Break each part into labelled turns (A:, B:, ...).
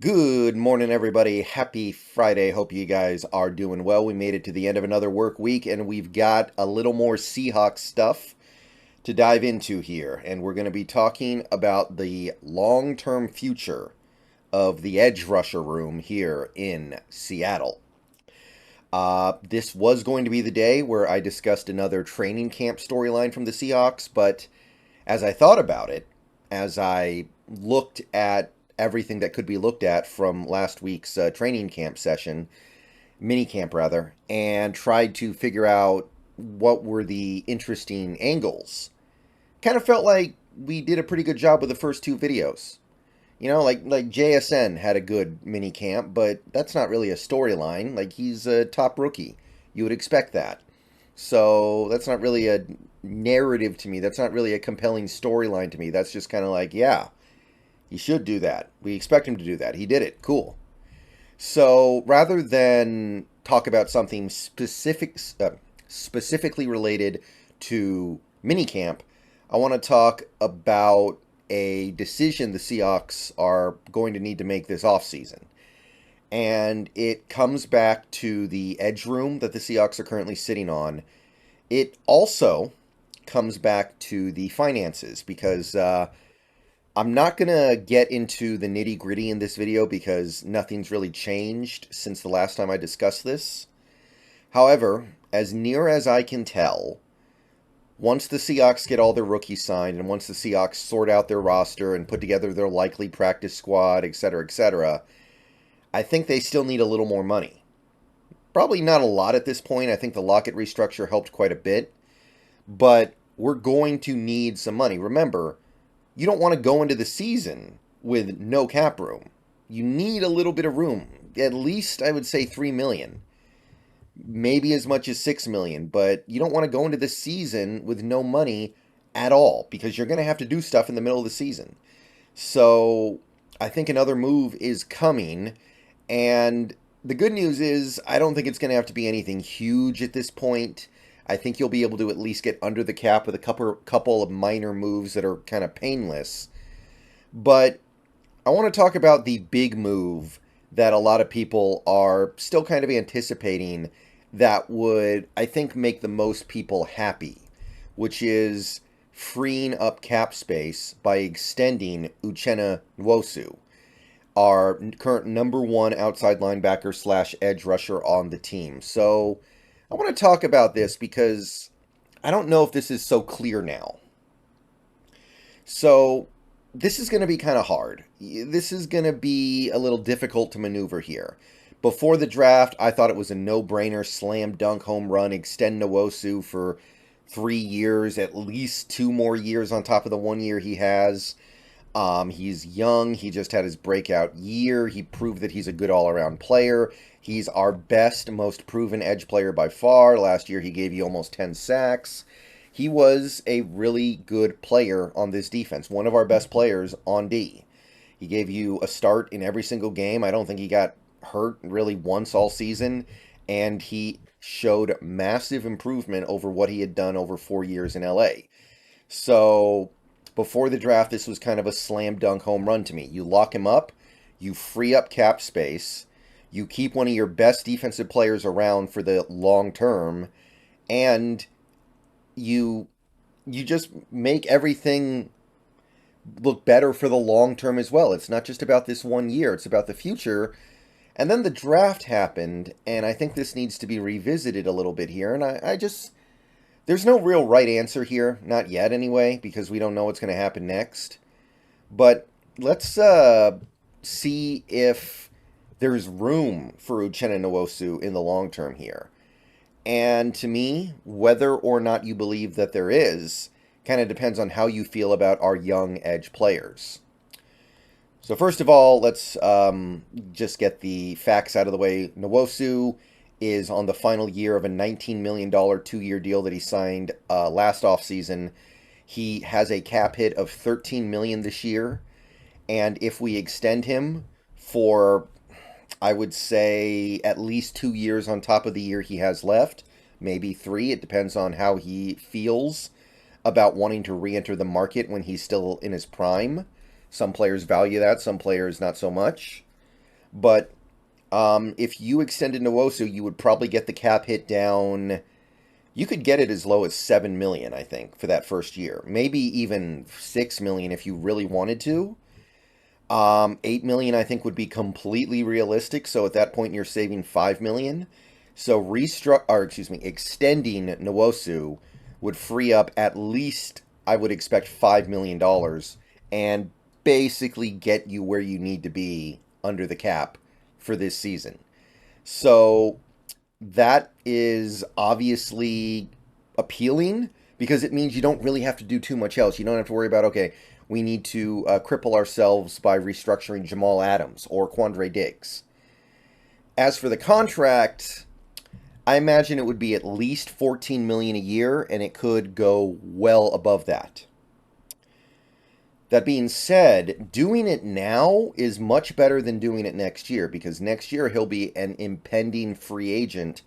A: Good morning, everybody. Happy Friday. Hope you guys are doing well. We made it to the end of another work week, and we've got a little more Seahawks stuff to dive into here. And we're going to be talking about the long term future of the edge rusher room here in Seattle. This was going to be the day where I discussed another training camp storyline from the Seahawks, but as I thought about it, as I looked at everything that could be looked at from last week's training camp session, mini camp rather, and tried to figure out what were the interesting angles, kind of felt like we did a pretty good job with the first two videos. Like JSN had a good mini camp, but that's not really a storyline. Like, he's a top rookie. You would expect that. So that's not really a narrative to me. That's not really a compelling storyline to me. That's just kind of like, yeah, he should do that. We expect him to do that. He did it. Cool. So rather than talk about something specifically related to minicamp, I want to talk about a decision the Seahawks are going to need to make this offseason. And it comes back to the edge room that the Seahawks are currently sitting on. It also comes back to the finances because I'm not going to get into the nitty gritty in this video because nothing's really changed since the last time I discussed this. However, as near as I can tell, once the Seahawks get all their rookies signed and once the Seahawks sort out their roster and put together their likely practice squad, etc., I think they still need a little more money. Probably not a lot at this point. I think the Lockett restructure helped quite a bit. But we're going to need some money. Remember, you don't want to go into the season with no cap room. You need a little bit of room. At least, I would say, $3 million. Maybe as much as $6 million. But you don't want to go into the season with no money at all because you're going to have to do stuff in the middle of the season. So I think another move is coming. And the good news is I don't think it's going to have to be anything huge at this point. I think you'll be able to at least get under the cap with a couple of minor moves that are kind of painless. But I want to talk about the big move that a lot of people are still kind of anticipating that would, I think, make the most people happy, which is freeing up cap space by extending Uchenna Nwosu, our current number one outside linebacker slash edge rusher on the team. So I want to talk about this because I don't know if this is so clear now. So this is going to be kind of hard. This is going to be a little difficult to maneuver here. Before the draft, I thought it was a no-brainer, slam dunk home run, extend Nwosu for 3 years, at least 2 more years on top of the 1 year he has. He's young. He just had his breakout year. He proved that he's a good all-around player. He's our best, most proven edge player by far. Last year, he gave you almost 10 sacks. He was a really good player on this defense, one of our best players on D. He gave you a start in every single game. I don't think he got hurt really once all season, and he showed massive improvement over what he had done over 4 years in LA. So before the draft, this was kind of a slam dunk home run to me. You lock him up, you free up cap space, you keep one of your best defensive players around for the long term, and you just make everything look better for the long term as well. It's not just about this 1 year, it's about the future. And then the draft happened, and I think this needs to be revisited a little bit here. And I just, there's no real right answer here, not yet anyway, because we don't know what's going to happen next. But let's see if there's room for Uchenna Nwosu in the long term here. And to me, whether or not you believe that there is, kind of depends on how you feel about our young edge players. So first of all, let's just get the facts out of the way. Nwosu is on the final year of a $19 million 2-year deal that he signed last offseason. He has a cap hit of $13 million this year. And if we extend him for, I would say, at least 2 years on top of the year he has left, maybe 3, it depends on how he feels about wanting to re-enter the market when he's still in his prime. Some players value that, some players not so much. But if you extended Nwosu, you would probably get the cap hit down. You could get it as low as 7 million, I think, for that first year. Maybe even 6 million if you really wanted to. 8 million, I think, would be completely realistic. So at that point, you're saving 5 million. So extending Nwosu would free up at least, I would expect, $5 million and basically get you where you need to be under the cap for this season. So that is obviously appealing because it means you don't really have to do too much else. You don't have to worry about, okay, we need to cripple ourselves by restructuring Jamal Adams or Quandre Diggs. As for the contract, I imagine it would be at least 14 million a year, and it could go well above that. That being said, doing it now is much better than doing it next year because next year he'll be an impending free agent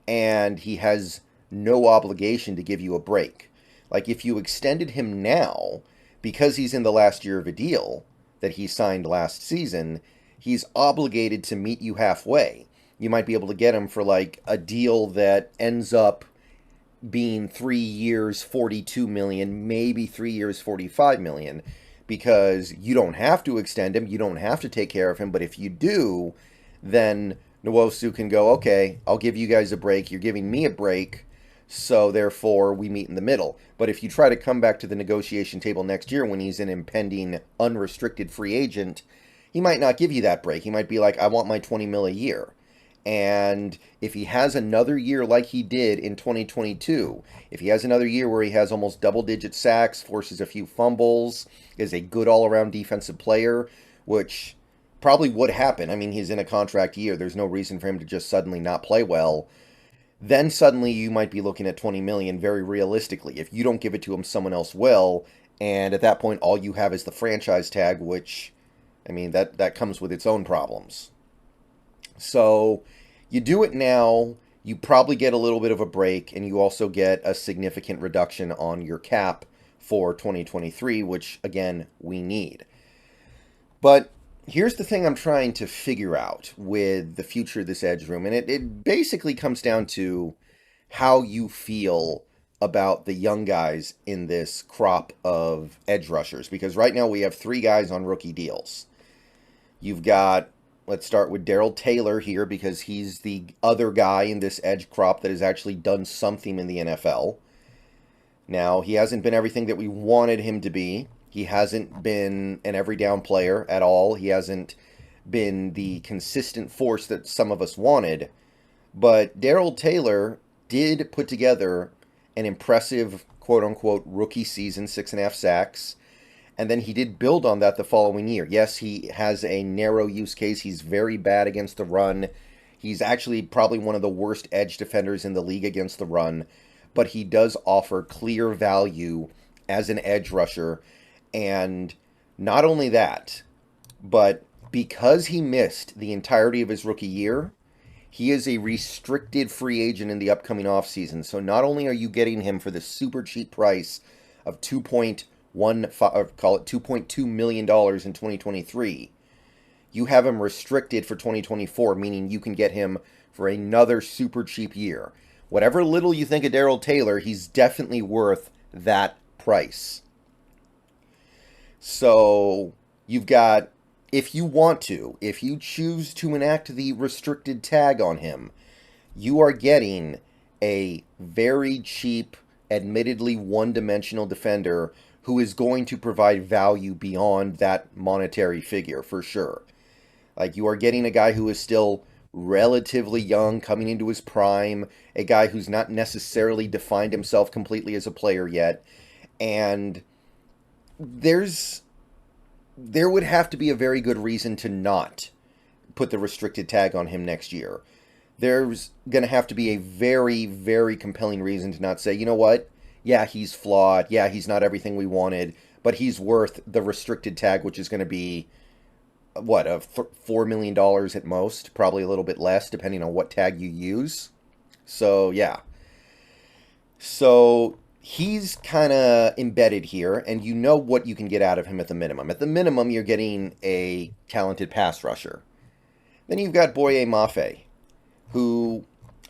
A: and he has no obligation to give you a break. Like if you extended him now, because he's in the last year of a deal that he signed last season, he's obligated to meet you halfway. You might be able to get him for like a deal that ends up being 3 years 42 million, maybe 3 years 45 million, because you don't have to extend him, you don't have to take care of him, but if you do, then Nwosu can go, okay, I'll give you guys a break, you're giving me a break, so therefore we meet in the middle. But if you try to come back to the negotiation table next year when he's an impending unrestricted free agent, he might not give you that break. He might be like, I want my 20 mil a year. And if he has another year like he did in 2022, if he has another year where he has almost double-digit sacks, forces a few fumbles, is a good all-around defensive player, which probably would happen. I mean, he's in a contract year. There's no reason for him to just suddenly not play well. Then suddenly you might be looking at 20 million very realistically. If you don't give it to him, someone else will. And at that point, all you have is the franchise tag, which, I mean, that comes with its own problems. So you do it now, you probably get a little bit of a break, and you also get a significant reduction on your cap for 2023, which, again, we need. But here's the thing I'm trying to figure out with the future of this edge room, and it basically comes down to how you feel about the young guys in this crop of edge rushers, because right now we have 3 guys on rookie deals. You've got, let's start with Daryl Taylor here because he's the other guy in this edge crop that has actually done something in the NFL. Now, he hasn't been everything that we wanted him to be. He hasn't been an every down player at all. He hasn't been the consistent force that some of us wanted. But Daryl Taylor did put together an impressive, quote-unquote, rookie season, 6.5 sacks. And then he did build on that the following year. Yes, he has a narrow use case. He's very bad against the run. He's actually probably one of the worst edge defenders in the league against the run. But he does offer clear value as an edge rusher. And not only that, but because he missed the entirety of his rookie year, he is a restricted free agent in the upcoming offseason. So not only are you getting him for the super cheap price of call it $2.2 million in 2023, you have him restricted for 2024, meaning you can get him for another super cheap year. Whatever little you think of Daryl Taylor, he's definitely worth that price. So you've got, if you choose to enact the restricted tag on him, you are getting a very cheap, admittedly one-dimensional defender who is going to provide value beyond that monetary figure for sure. Like, you are getting a guy who is still relatively young, coming into his prime, a guy who's not necessarily defined himself completely as a player yet, and there would have to be a very good reason to not put the restricted tag on him next year. There's going to have to be a very, very compelling reason to not say, you know what? Yeah, he's flawed. Yeah, he's not everything we wanted, but he's worth the restricted tag, which is going to be, what, $4 million at most, probably a little bit less, depending on what tag you use. So, yeah. So, he's kind of embedded here, and you know what you can get out of him at the minimum. At the minimum, you're getting a talented pass rusher. Then you've got Boya Maefe, who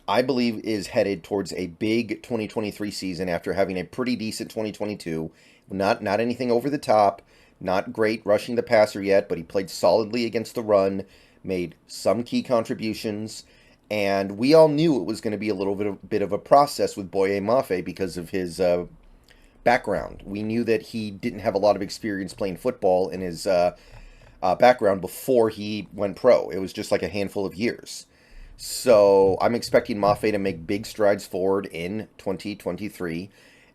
A: I believe is headed towards a big 2023 season after having a pretty decent 2022. Not anything over the top, not great rushing the passer yet, but he played solidly against the run, made some key contributions, and we all knew it was going to be a little bit of a process with Boya Maefe because of his background. We knew that he didn't have a lot of experience playing football in his background before he went pro. It was just like a handful of years. So I'm expecting Maefe to make big strides forward in 2023,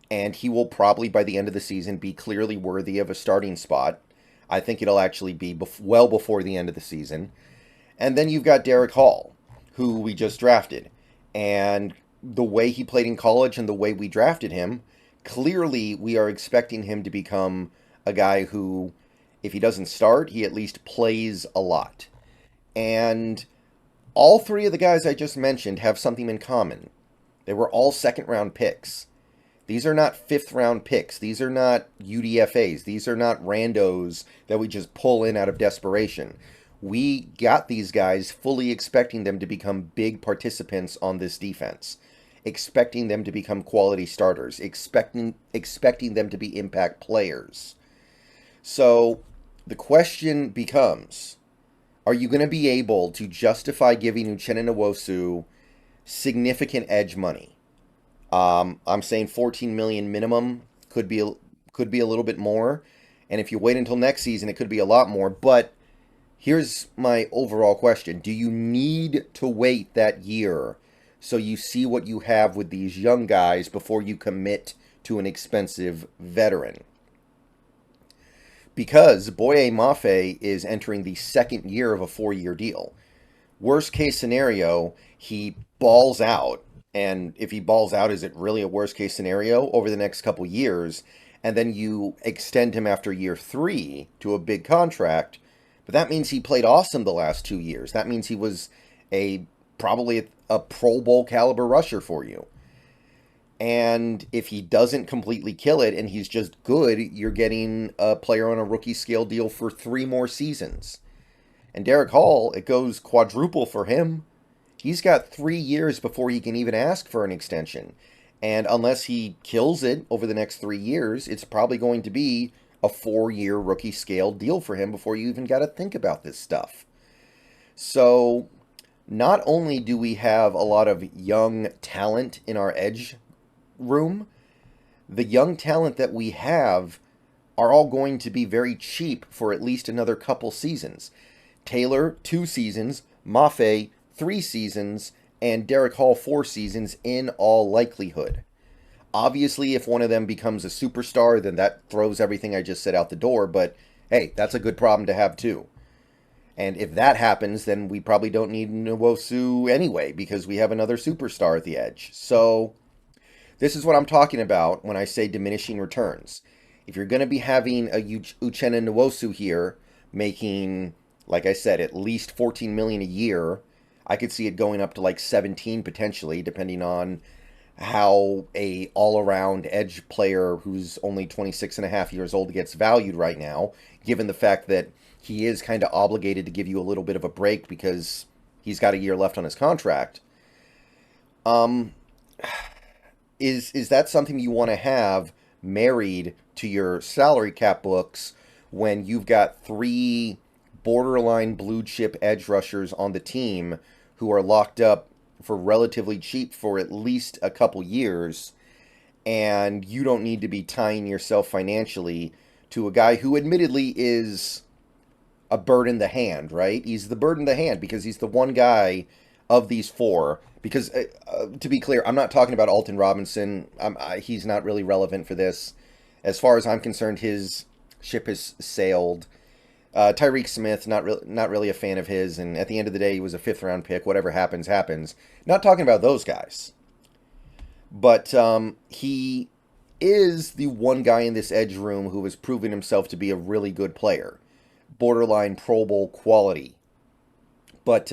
A: and he will probably, by the end of the season, be clearly worthy of a starting spot. I think it'll actually be well before the end of the season. And then you've got Derick Hall, who we just drafted. And the way he played in college and the way we drafted him, clearly we are expecting him to become a guy who, if he doesn't start, he at least plays a lot. And all three of the guys I just mentioned have something in common. They were all second-round picks. These are not fifth-round picks. These are not UDFAs. These are not randos that we just pull in out of desperation. We got these guys fully expecting them to become big participants on this defense, expecting them to become quality starters, expecting them to be impact players. So the question becomes, are you going to be able to justify giving Uchenna Nwosu significant edge money? I'm saying 14 million minimum, could be a little bit more, and if you wait until next season, it could be a lot more. But here's my overall question: do you need to wait that year so you see what you have with these young guys before you commit to an expensive veteran? Because Boya Maefe is entering the second year of a 4-year deal. Worst case scenario, he balls out. And if he balls out, is it really a worst case scenario over the next couple years? And then you extend him after year 3 to a big contract. But that means he played awesome the last 2 years. That means he was probably a Pro Bowl caliber rusher for you. And if he doesn't completely kill it and he's just good, you're getting a player on a rookie scale deal for 3 more seasons. And Derick Hall, it goes quadruple for him. He's got 3 years before he can even ask for an extension. And unless he kills it over the next 3 years, it's probably going to be a 4-year rookie scale deal for him before you even got to think about this stuff. So not only do we have a lot of young talent in our edge room, the young talent that we have are all going to be very cheap for at least another couple seasons. Taylor, 2 seasons, Maefe, 3 seasons, and Derick Hall, 4 seasons in all likelihood. Obviously, if one of them becomes a superstar, then that throws everything I just said out the door, but hey, that's a good problem to have too. And if that happens, then we probably don't need Nwosu anyway, because we have another superstar at the edge. So this is what I'm talking about when I say diminishing returns. If you're going to be having a Uchenna Nwosu here, making, like I said, at least $14 million a year, I could see it going up to like 17 potentially, depending on how a all-around edge player who's only 26 and a half years old gets valued right now, given the fact that he is kind of obligated to give you a little bit of a break because he's got a year left on his contract. Is that something you want to have married to your salary cap books when you've got 3 borderline blue chip edge rushers on the team who are locked up for relatively cheap for at least a couple years, and you don't need to be tying yourself financially to a guy who admittedly is a bird in the hand, right? He's the bird in the hand because he's the one guy of these 4. Because, to be clear, I'm not talking about Alton Robinson. He's not really relevant for this. As far as I'm concerned, his ship has sailed. Tyreek Smith, not really a fan of his, and at the end of the day, he was a 5th-round pick. Whatever happens, happens. Not talking about those guys. But he is the one guy in this edge room who has proven himself to be a really good player. Borderline Pro Bowl quality. But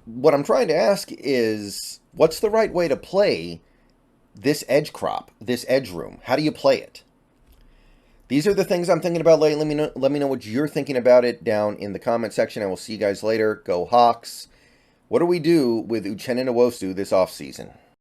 A: what I'm trying to ask is, what's the right way to play this edge crop, this edge room? How do you play it? These are the things I'm thinking about lately. Let me know what you're thinking about it down in the comment section. I will see you guys later. Go Hawks. What do we do with Uchenna Nwosu this offseason?